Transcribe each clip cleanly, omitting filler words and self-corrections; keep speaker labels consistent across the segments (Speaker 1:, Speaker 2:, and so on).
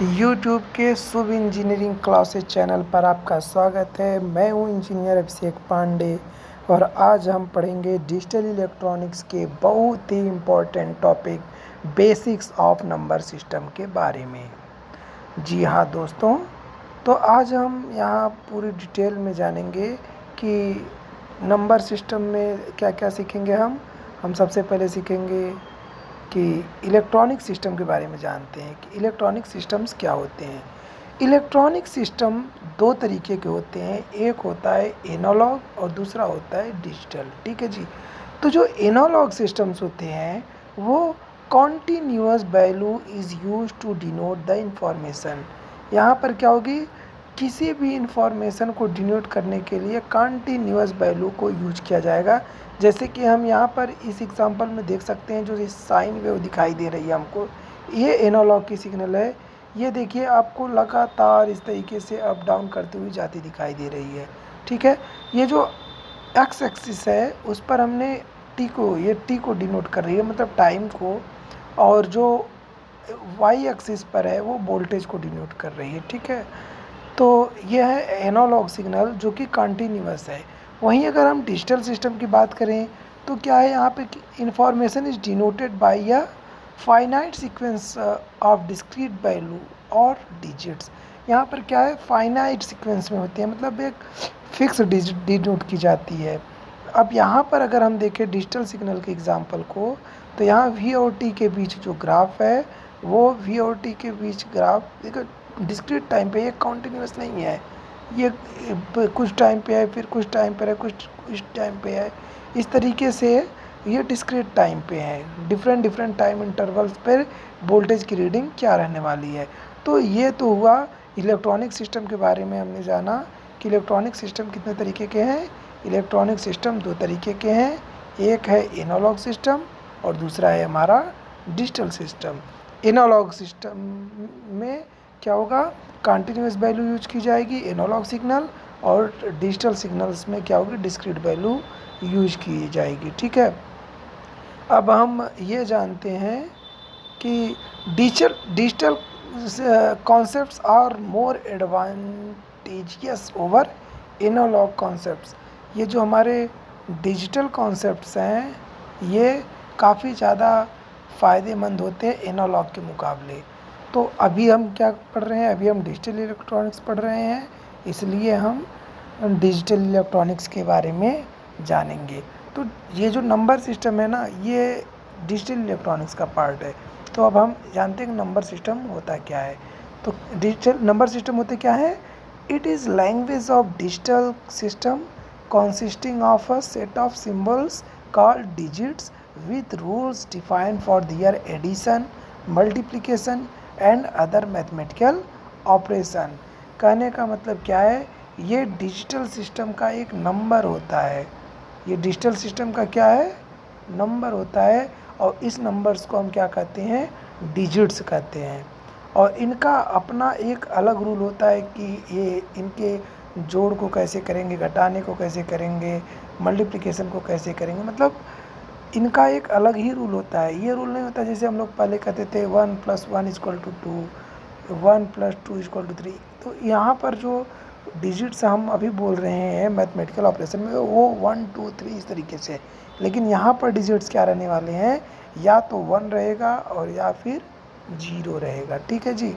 Speaker 1: YouTube के शुभ engineering classes channel पर आपका स्वागत है। मैं हूं इंजीनियर अभिषेक पांडे और आज हम पढ़ेंगे डिजिटल इलेक्ट्रॉनिक्स के बहुत ही important topic basics of number system के बारे में। जी हाँ दोस्तों, तो आज हम यहाँ पूरी डिटेल में जानेंगे कि नंबर सिस्टम में क्या क्या सीखेंगे। हम सबसे पहले सीखेंगे कि इलेक्ट्रॉनिक सिस्टम के बारे में जानते हैं कि इलेक्ट्रॉनिक सिस्टम्स क्या होते हैं। इलेक्ट्रॉनिक सिस्टम दो तरीके के होते हैं, एक होता है एनालॉग और दूसरा होता है डिजिटल। ठीक है जी। तो जो एनालॉग सिस्टम्स होते हैं वो continuous value is use to denote the information. यहाँ पर क्या होगी, किसी भी इंफॉर्मेशन को डिनोट करने के लिए कॉन्टीन्यूअस वैल्यू को यूज किया जाएगा। जैसे कि हम यहाँ पर इस एग्जांपल में देख सकते हैं, जो ये साइन वेव दिखाई दे रही है हमको, ये एनालॉग की सिग्नल है। ये देखिए आपको लगातार इस तरीके से अप डाउन करते हुए जाती दिखाई दे रही है। ठीक है, ये जो एक्स एक्सिस है उस पर हमने टी को डिनोट कर रही है, मतलब टाइम को, और जो वाई एक्सिस पर है वो वोल्टेज को डिनोट कर रही है। ठीक है, तो यह है एनालॉग सिग्नल जो कि कंटिन्यूअस है। वहीं अगर हम डिजिटल सिस्टम की बात करें तो क्या है, यहाँ पे information is denoted by a finite sequence of discrete value और डिजिट्स। यहाँ पर क्या है, फाइनाइट सीक्वेंस में होती है, मतलब एक फिक्स डिजिट डिनोट की जाती है। अब यहाँ पर अगर हम देखें डिजिटल सिग्नल के एग्जांपल को, तो यहाँ वी और टी के बीच जो ग्राफ है वो वी और टी के बीच ग्राफ देखो डिस्क्रीट टाइम पे, ये कॉन्टिन्यूस नहीं है। ये कुछ टाइम पे है, फिर कुछ टाइम पर है, कुछ टाइम पे है, इस तरीके से ये डिस्क्रीट टाइम पे है। डिफरेंट डिफरेंट टाइम इंटरवल्स पर वोल्टेज की रीडिंग क्या रहने वाली है। तो ये तो हुआ इलेक्ट्रॉनिक सिस्टम के बारे में। हमने जाना कि इलेक्ट्रॉनिक सिस्टम कितने तरीके के हैं। इलेक्ट्रॉनिक सिस्टम दो तरीके के हैं, एक है एनालॉग सिस्टम और दूसरा है हमारा डिजिटल सिस्टम। एनालॉग सिस्टम में क्या होगा, कंटिन्यूअस वैल्यू यूज की जाएगी एनालॉग सिग्नल, और डिजिटल सिग्नल्स में क्या होगी, डिस्क्रीट वैल्यू यूज की जाएगी। ठीक है, अब हम ये जानते हैं कि digital concepts are more advantageous over analogue concepts. ये जो हमारे डिजिटल कॉन्सेप्ट्स हैं ये काफ़ी ज़्यादा फ़ायदेमंद होते हैं एनालॉग के मुकाबले। तो अभी हम क्या पढ़ रहे हैं, अभी हम डिजिटल इलेक्ट्रॉनिक्स पढ़ रहे हैं, इसलिए हम डिजिटल इलेक्ट्रॉनिक्स के बारे में जानेंगे। तो ये जो नंबर सिस्टम है ना, ये डिजिटल इलेक्ट्रॉनिक्स का पार्ट है। तो अब हम जानते हैं कि नंबर सिस्टम होता क्या है। तो डिजिटल नंबर सिस्टम होते क्या है, it is language of digital system consisting of a set of symbols called digits with rules defined for their addition, multiplication and other mathematical operation। कहने का मतलब क्या है, ये डिजिटल सिस्टम का एक नंबर होता है। ये डिजिटल सिस्टम का क्या है, नंबर होता है, और इस नंबर्स को हम क्या कहते हैं, डिजिट्स कहते हैं। और इनका अपना एक अलग रूल होता है कि ये इनके जोड़ को कैसे करेंगे, घटाने को कैसे करेंगे, मल्टीप्लिकेशन को कैसे करेंगे, मतलब इनका एक अलग ही रूल होता है। ये रूल नहीं होता जैसे हम लोग पहले कहते थे 1 + 1 = 2, 1 + 2 = 3। तो यहाँ पर जो डिजिट्स हम अभी बोल रहे हैं मैथमेटिकल ऑपरेशन में, वो 1 2 3 इस तरीके से। लेकिन यहाँ पर डिजिट्स क्या रहने वाले हैं, या तो 1 रहेगा और या फिर 0 रहेगा। ठीक है जी।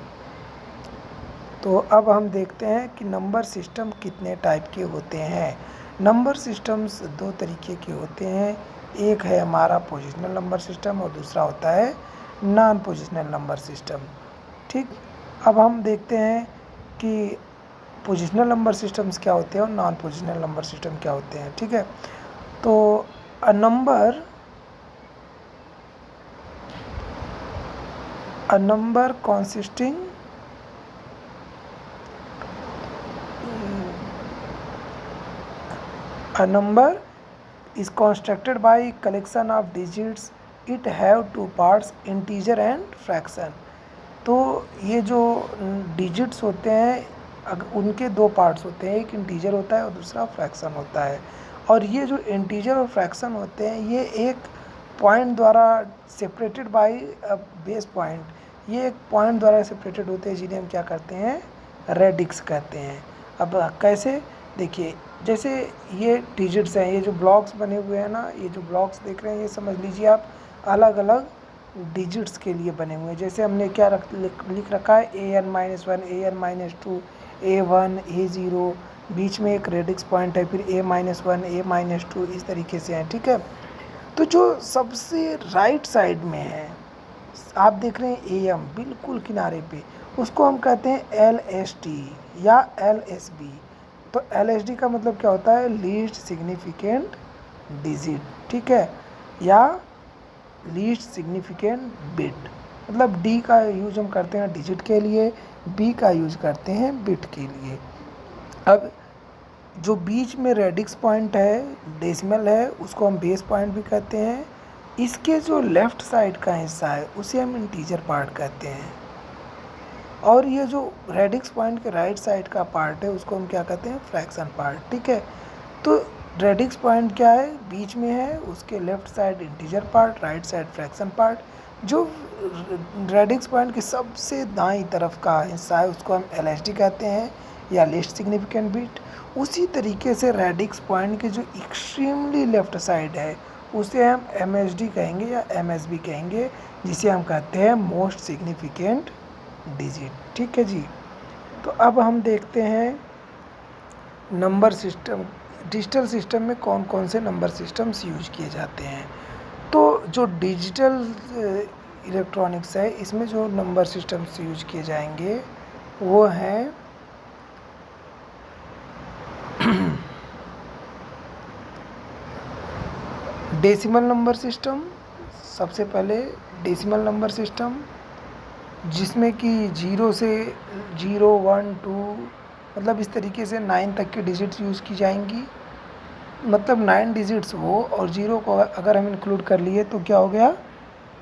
Speaker 1: तो अब हम देखते हैं कि नंबर सिस्टम कितने टाइप के होते हैं। नंबर सिस्टम्स दो तरीके के होते हैं, एक है हमारा पोजिशनल नंबर सिस्टम और दूसरा होता है नॉन पोजिशनल नंबर सिस्टम। ठीक, अब हम देखते हैं कि पोजिशनल नंबर सिस्टम्स क्या होते हैं और नॉन पोजिशनल नंबर सिस्टम क्या होते हैं। ठीक है, तो a number consisting A number is constructed by collection of digits. It have two parts, integer and fraction। तो ये जो डिजिट्स होते हैं उनके दो पार्ट्स होते हैं, एक इंटीजर होता है और दूसरा फ्रैक्शन होता है। और ये जो इंटीजर और फ्रैक्शन होते हैं ये एक पॉइंट द्वारा separated by a base point, ये एक पॉइंट द्वारा सेपरेटेड होते हैं जिन्हें हम क्या करते हैं, रेडिक्स कहते हैं। अब कैसे, देखिए जैसे ये डिजिट्स हैं, ये जो ब्लॉक्स बने हुए हैं ना, ये जो ब्लॉक्स देख रहे हैं ये समझ लीजिए आप अलग अलग डिजिट्स के लिए बने हुए हैं। जैसे हमने क्या लिख रखा है, an-1, an-2, a1, a0, बीच में एक रेडिक्स पॉइंट है, फिर a-1, a-2, इस तरीके से है, ठीक है। तो जो सबसे राइट साइड में है, आप देख रहे हैं am बिल्कुल किनारे पे, उसको हम कहते हैं LSD या LSB। तो LSD का मतलब क्या होता है, लीस्ट सिग्निफिकेंट डिजिट, ठीक है, या लीस्ट सिग्निफिकेंट बिट। मतलब D का यूज हम करते हैं डिजिट के लिए, B का यूज करते हैं बिट के लिए। अब जो बीच में रेडिक्स पॉइंट है, डेसिमल है, उसको हम बेस पॉइंट भी कहते हैं। इसके जो लेफ्ट साइड का हिस्सा है उसे हम इंटीजर पार्ट कहते हैं, और ये जो रेडिक्स पॉइंट के राइट साइड का पार्ट है उसको हम क्या कहते हैं, फ्रैक्शन पार्ट, ठीक है। तो रेडिक्स पॉइंट क्या है, बीच में है, उसके left side integer part, right side fraction part. जो रेडिक्स पॉइंट के सबसे दाईं तरफ का हिस्सा है उसको हम LSD कहते हैं या लीस्ट सिग्निफिकेंट बिट। उसी तरीके से रेडिक्स पॉइंट के जो एक्सट्रीमली लेफ्ट साइड है उसे हम MSD कहेंगे या MSB कहेंगे, जिसे हम कहते हैं मोस्ट सिग्निफिकेंट डिजिट, ठीक है जी। तो अब हम देखते हैं नंबर सिस्टम, डिजिटल सिस्टम में कौन कौन से नंबर सिस्टम्स यूज किए जाते हैं। तो जो डिजिटल इलेक्ट्रॉनिक्स है इसमें जो नंबर सिस्टम्स यूज किए जाएंगे वो हैं डेसिमल नंबर सिस्टम। सबसे पहले डेसिमल नंबर सिस्टम, जिसमें कि 0 से 0, 1, 2 मतलब इस तरीके से 9 तक की डिजिट्स यूज़ की जाएंगी। मतलब 9 डिजिट्स हो और 0 को अगर हम इंक्लूड कर लिए तो क्या हो गया,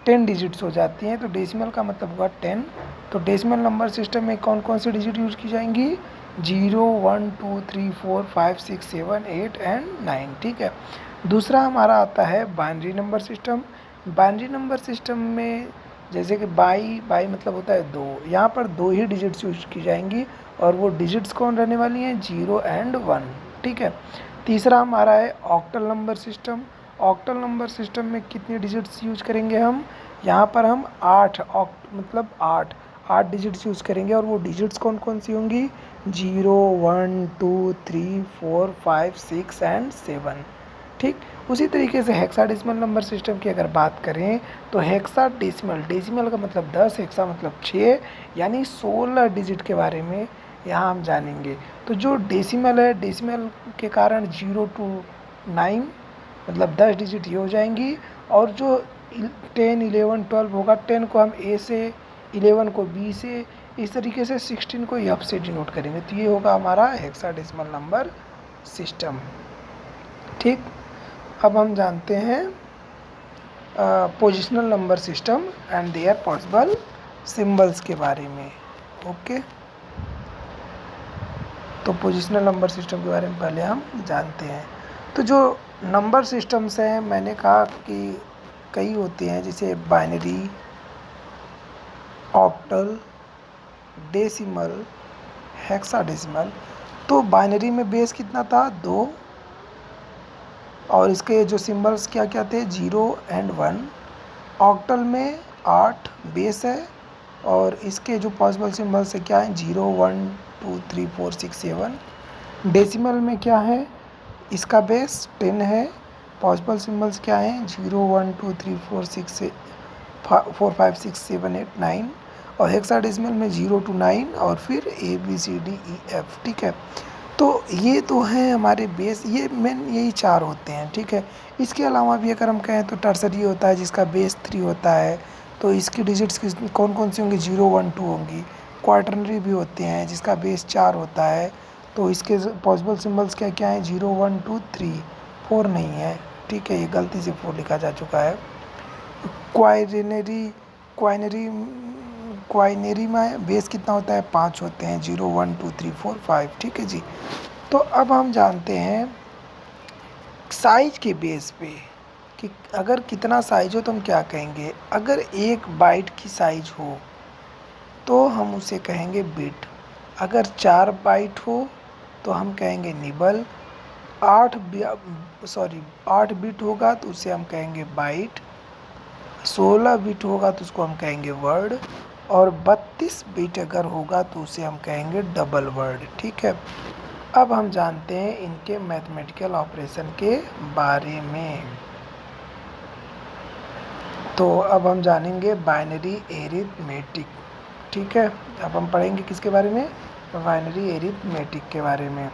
Speaker 1: 10 डिजिट्स हो जाती हैं। तो डेसिमल का मतलब हुआ 10। तो डेसिमल नंबर सिस्टम में कौन कौन सी डिजिट यूज़ की जाएंगी, 0, 1, 2, 3, 4, 5, 6, 7, 8 एंड 9, ठीक है। दूसरा हमारा आता है binary number system. Binary number system में जैसे कि बाई मतलब होता है 2, यहाँ पर 2 ही डिजिट्स यूज की जाएंगी और वो डिजिट्स कौन रहने वाली हैं, 0 एंड 1, ठीक है। तीसरा हमारा है octal number system. Octal number system में कितने डिजिट्स यूज करेंगे हम, यहाँ पर हम 8 मतलब 8 डिजिट्स यूज़ करेंगे, और वो डिजिट्स कौन कौन सी होंगी, 0, 1, 2, 3, 4, 5, 6 एंड 7, ठीक। उसी तरीके से हेक्साडेसिमल नंबर सिस्टम की अगर बात करें तो हेक्साडेसिमल, डेसिमल का मतलब 10, हेक्सा मतलब 6, यानी 16 डिजिट के बारे में यहाँ हम जानेंगे। तो जो डेसिमल है, डेसिमल के कारण 0 to 9 मतलब 10 डिजिट ये हो जाएंगी, और जो 10, 11, 12 होगा, 10 को हम A से, 11 को B से, इस तरीके से 16 को F से डिनोट करेंगे। तो ये होगा हमारा हेक्साडेसिमल नंबर सिस्टम, ठीक। अब हम जानते हैं positional number system and their possible symbols के बारे में, ओके। तो पोजिशनल नंबर सिस्टम के बारे में पहले हम जानते हैं। तो जो नंबर सिस्टम्स हैं, मैंने कहा कि कई होते हैं, जैसे बाइनरी, ऑक्टल, डेसिमल, हेक्साडेसिमल। तो बाइनरी में बेस कितना था, 2, और इसके जो सिंबल्स क्या क्या थे, 0 एंड 1। ऑक्टल में 8 बेस है, और इसके जो पॉसिबल सिंबल्स है क्या है, 0, 1, 2, 3, 4, 6, 7। डेसिमल में क्या है, इसका बेस 10 है, पॉसिबल सिंबल्स क्या हैं, 0, 1, 2, 3, 4, 6, 4, 5, 6, 7, 8, 9। और हेक्साडेसिमल में 0 to 9 और फिर ABCDEF, ठीक है। तो ये तो हैं हमारे बेस, ये मेन यही 4 होते हैं, ठीक है। इसके अलावा भी अगर हम कहें तो टर्सरी होता है जिसका बेस 3 होता है, तो इसकी डिजिट्स कौन कौन सी होंगी, 0, 1, 2 होंगी। क्वार्टरनरी भी होते हैं जिसका बेस 4 होता है, तो इसके पॉसिबल सिंबल्स क्या क्या हैं, 0, 1, 2, 3, 4 नहीं है, ठीक है, ये गलती से 4 लिखा जा चुका है। क्वाइनरी क्वाइनरी क्वाइनरी में बेस कितना होता है, 5 होते हैं, 0, 1, 2, 3, 4, 5, ठीक है जी। तो अब हम जानते हैं साइज के बेस पे कि अगर कितना साइज हो तो हम क्या कहेंगे। अगर 1 बाइट की साइज हो तो हम उसे कहेंगे बिट। अगर 4 बाइट हो तो हम कहेंगे निबल। 8 बिट होगा तो उसे हम कहेंगे बाइट। 16 बिट होगा तो उसको हम कहेंगे वर्ड। और 32 बिट अगर होगा तो उसे हम कहेंगे डबल वर्ड। ठीक है, अब हम जानते हैं इनके मैथमेटिकल ऑपरेशन के बारे में। तो अब हम जानेंगे बाइनरी एरिथमेटिक। ठीक है, अब हम पढ़ेंगे किसके बारे में? बाइनरी एरिथमेटिक के बारे में।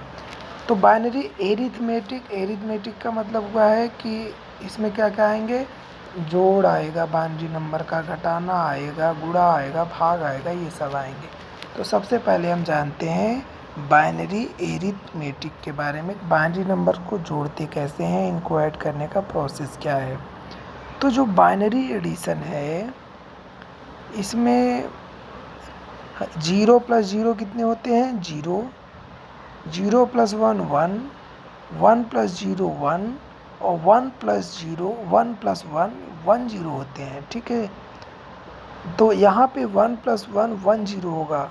Speaker 1: तो बाइनरी एरिथमेटिक का मतलब हुआ है कि इसमें क्या क्या आएंगे? जोड़ आएगा बाइनरी नंबर का, घटाना आएगा, गुणा आएगा, भाग आएगा, ये सब आएंगे। तो सबसे पहले हम जानते हैं बाइनरी एरिथमेटिक के बारे में। बाइनरी नंबर को जोड़ते कैसे हैं, इनको ऐड करने का प्रोसेस क्या है। तो जो बाइनरी एडिशन है इसमें 0 + 0 कितने होते हैं? 0। 0 + 1 1, 1 + 0 1 और 1 + 0 1 + 1 1 0 होते हैं। ठीक है, तो यहाँ पे 1 + 1 1 0 होगा।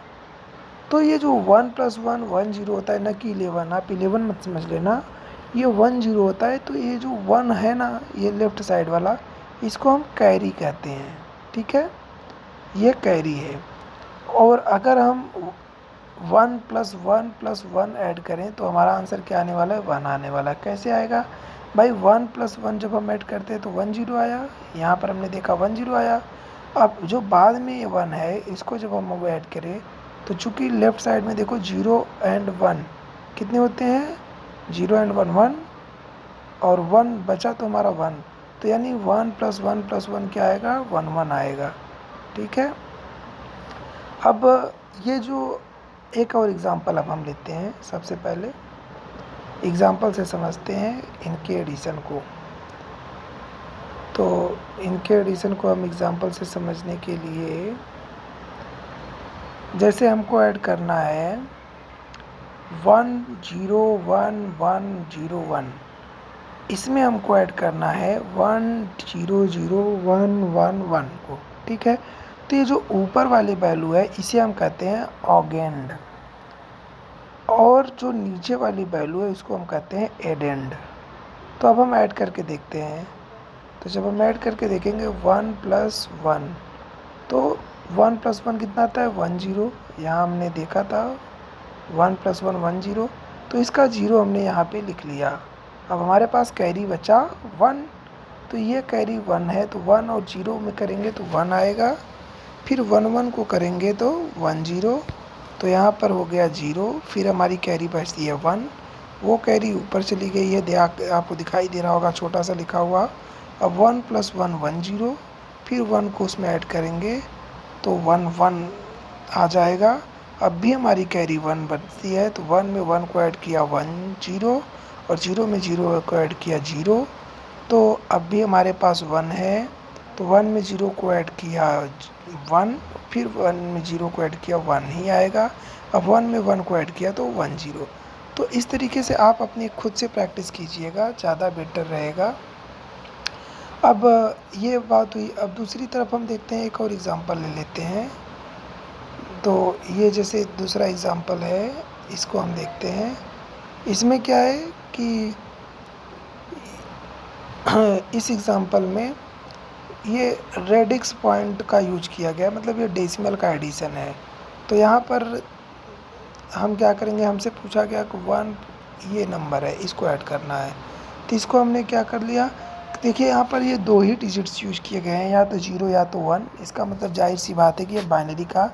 Speaker 1: तो ये जो 1 + 1 1 0 होता है ना कि 11, आप 11 मत समझ लेना, ये 1 0 होता है। तो ये जो 1 है ना, ये लेफ्ट साइड वाला, इसको हम कैरी कहते हैं। ठीक है, ये कैरी है। और अगर हम 1 + 1 + 1 ऐड करें तो हमारा आंसर क्या आने वाला है? 1 आने वाला है। कैसे आएगा भाई? 1 + 1 जब हम ऐड करते हैं तो 1 0 आया, यहाँ पर हमने देखा 1 0 आया। अब जो बाद में ये 1 है, इसको जब हम ऐड करें तो चूँकि लेफ्ट साइड में देखो 0 और 1 कितने होते हैं? 0 और 1 1 और 1 बचा तो हमारा 1, तो यानी 1 + 1 + 1 क्या आएगा? 1 1 आएगा। ठीक है, अब ये जो एक और एग्ज़ाम्पल अब हम लेते हैं। सबसे पहले एग्ज़ाम्पल से समझते हैं इनके एडिशन को। तो इनके एडिशन को हम एग्ज़ाम्पल से समझने के लिए, जैसे हमको ऐड करना है 1 0 1 1 0 1, इसमें हमको ऐड करना है 1 0 0 1 1 1 को। ठीक है, तो ये जो ऊपर वाली वैल्यू है इसे हम कहते हैं ऑगेंड, और जो नीचे वाली वैल्यू है इसको हम कहते हैं एडेंड। तो अब हम ऐड करके देखते हैं। तो जब हम ऐड करके देखेंगे 1 + 1, तो 1 + 1 कितना आता है? 1 0। यहाँ हमने देखा था 1 + 1 1 0, तो इसका 0 हमने यहाँ पे लिख लिया। अब हमारे पास कैरी बचा 1, तो ये कैरी 1 है, तो 1 और 0 में करेंगे तो 1 आएगा। फिर 1 1 को करेंगे तो 1 0, तो यहाँ पर हो गया 0। फिर हमारी कैरी बचती है 1, वो कैरी ऊपर चली गई है, आपको दिखाई दे रहा होगा छोटा सा लिखा हुआ। अब 1 + 1 1 0, फिर 1 को उसमें ऐड करेंगे तो 1 1 आ जाएगा। अब भी हमारी कैरी 1 बनती है, तो 1 में 1 को ऐड किया 1 0 और 0 में 0 को ऐड किया 0, तो अब भी हमारे पास 1 है। तो 1 में 0 को ऐड किया 1, फिर 1 में 0 को ऐड किया 1 ही आएगा। अब 1 में 1 को ऐड किया तो 1 0। तो इस तरीके से आप अपनी खुद से प्रैक्टिस कीजिएगा, ज़्यादा बेटर रहेगा। अब ये बात हुई। अब दूसरी तरफ हम देखते हैं, एक और एग्ज़ाम्पल ले लेते हैं। तो ये जैसे दूसरा एग्ज़ाम्पल है, इसको हम देखते हैं। इसमें क्या है कि इस एग्ज़ाम्पल में ये रेडिक्स पॉइंट का यूज किया गया, मतलब ये डेसिमल का एडिशन है। तो यहाँ पर हम क्या करेंगे, हमसे पूछा गया कि 1 ये नंबर है, इसको ऐड करना है। तो इसको हमने क्या कर लिया, देखिए यहाँ पर ये 2 ही डिजिट्स यूज किए गए हैं, या तो 0 या तो 1। इसका मतलब जाहिर सी बात है कि ये बाइनरी का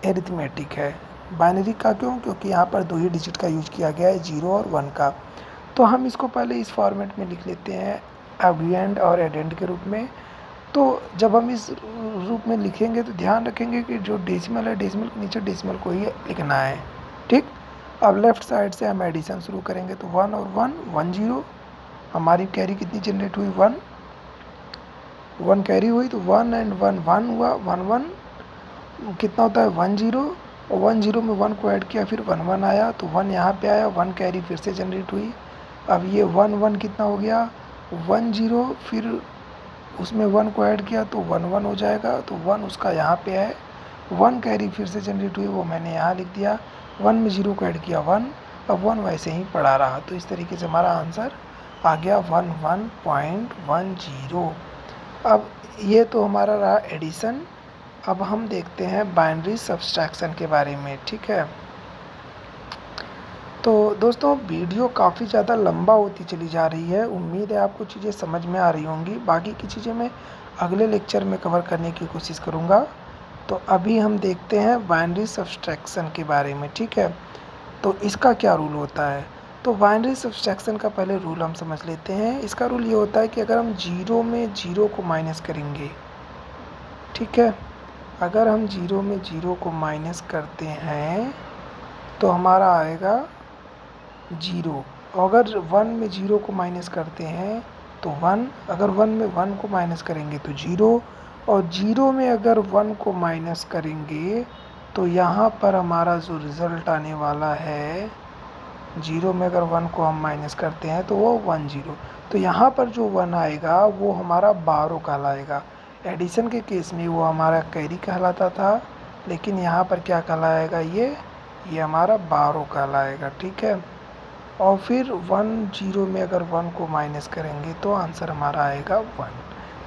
Speaker 1: एरिथमेटिक है। बाइनरी का क्यों? क्योंकि यहाँ पर 2 ही डिजिट का यूज किया गया है, 0 और 1 का। तो हम इसको पहले इस फॉर्मेट में लिख लेते हैं, अबेंड और एडेंड के रूप में। तो जब हम इस रूप में लिखेंगे तो ध्यान रखेंगे कि जो डेसिमल है, डेसिमल के नीचे डेसिमल को ही लिखना है। ठीक, अब लेफ़्ट साइड से हम एडिशन शुरू करेंगे, तो 1 और 1 1 0। हमारी कैरी कितनी जनरेट हुई? 1 1 कैरी हुई, तो 1 और 1 1 हुआ, 1 1 कितना होता है? 1 0, और 1 0 में 1 को ऐड किया, फिर 1 1 आया, तो 1 यहाँ पे आया, 1 कैरी फिर से जनरेट हुई। अब ये 1 1 कितना हो गया? 1 0, फिर उसमें 1 को ऐड किया तो 1 1 हो जाएगा, तो 1 उसका यहाँ पे है, 1 कैरी फिर से जनरेट हुई, वो मैंने यहाँ लिख दिया। 1 में 0 को ऐड किया 1, अब 1 वैसे ही पड़ा रहा। तो इस तरीके से हमारा आंसर आ गया 11.10। अब ये तो हमारा रहा एडिशन। अब हम देखते हैं बाइनरी सब्सट्रैक्शन के बारे में, ठीक है। तो दोस्तों वीडियो काफ़ी ज़्यादा लंबा होती चली जा रही है। उम्मीद है आपको चीज़ें समझ में आ रही होंगी। बाकी की चीज़ें मैं अगले लेक्चर में कवर करने की कोशिश करूँगा। तो अभी हम देखते हैं बाइनरी सब्सट्रैक्शन के बारे में, ठीक है। तो इसका क्या रूल होता है? तो बाइनरी सब्सट्रैक्शन का पहले रूल हम समझ लेते हैं। इसका रूल ये होता है कि अगर हम 0 में 0 को माइनस करेंगे, ठीक है, अगर हम 0 में 0 को माइनस करते हैं तो हमारा आएगा 0। अगर 1 में 0 को माइनस करते हैं तो 1, अगर 1 में 1 को माइनस करेंगे तो 0, और 0 में अगर 1 को माइनस करेंगे तो यहाँ पर हमारा जो रिज़ल्ट आने वाला है, 0 में अगर 1 को हम माइनस करते हैं तो वो 1 0। तो यहाँ पर जो 1 आएगा वो हमारा 12 कहलाएगा। एडिशन के केस में वो हमारा कैरी कहलाता था, लेकिन यहाँ पर क्या कहलाएगा, ये हमारा 12 कहलाएगा, ठीक है। और फिर 1 0 में अगर 1 को माइनस करेंगे तो आंसर हमारा आएगा 1।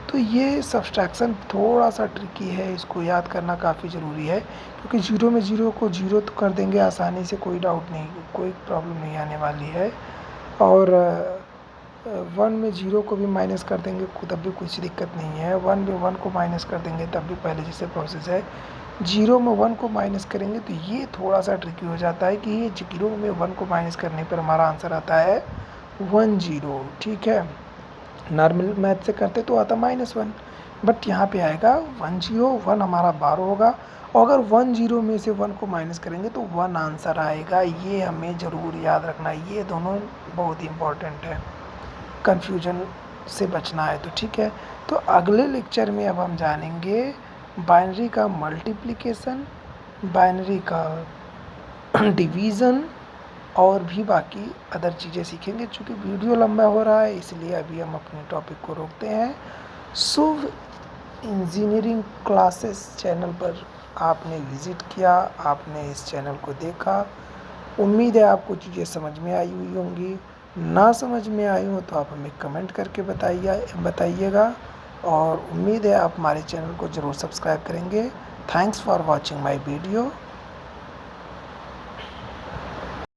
Speaker 1: तो ये सब्सट्रैक्शन थोड़ा सा ट्रिकी है, इसको याद करना काफ़ी ज़रूरी है, क्योंकि 0 में 0 को 0 तो कर देंगे आसानी से, कोई डाउट नहीं, कोई प्रॉब्लम नहीं आने वाली है। और 1 में 0 को भी माइनस कर देंगे तब भी कुछ दिक्कत नहीं है। 1 में 1 को माइनस कर देंगे तब भी पहले जैसे प्रोसेस है। 0 में 1 को माइनस करेंगे तो ये थोड़ा सा ट्रिकी हो जाता है कि ये 0 में 1 को माइनस करने पर हमारा आंसर आता है 1 0, ठीक है। नॉर्मल मैथ से करते तो आता -1, बट यहाँ पे आएगा 1 0। 1 हमारा 12 होगा, और अगर 1 0 में से 1 को माइनस करेंगे तो 1 आंसर आएगा। ये हमें ज़रूर याद रखना है, ये दोनों बहुत ही इम्पोर्टेंट है, कन्फ्यूजन से बचना है तो, ठीक है। तो अगले लेक्चर में अब हम जानेंगे बाइनरी का मल्टीप्लिकेशन, बाइनरी का डिवीज़न, और भी बाकी अदर चीज़ें सीखेंगे। चूँकि वीडियो लंबा हो रहा है इसलिए अभी हम अपने टॉपिक को रोकते हैं। शुभ इंजीनियरिंग क्लासेस चैनल पर आपने विज़िट किया, आपने इस चैनल को देखा। उम्मीद है आपको चीज़ें समझ में आई हुई होंगी। ना समझ में आई हो तो आप हमें कमेंट करके बताइएगा, और उम्मीद है आप हमारे चैनल को ज़रूर सब्सक्राइब करेंगे। Thanks for watching my video.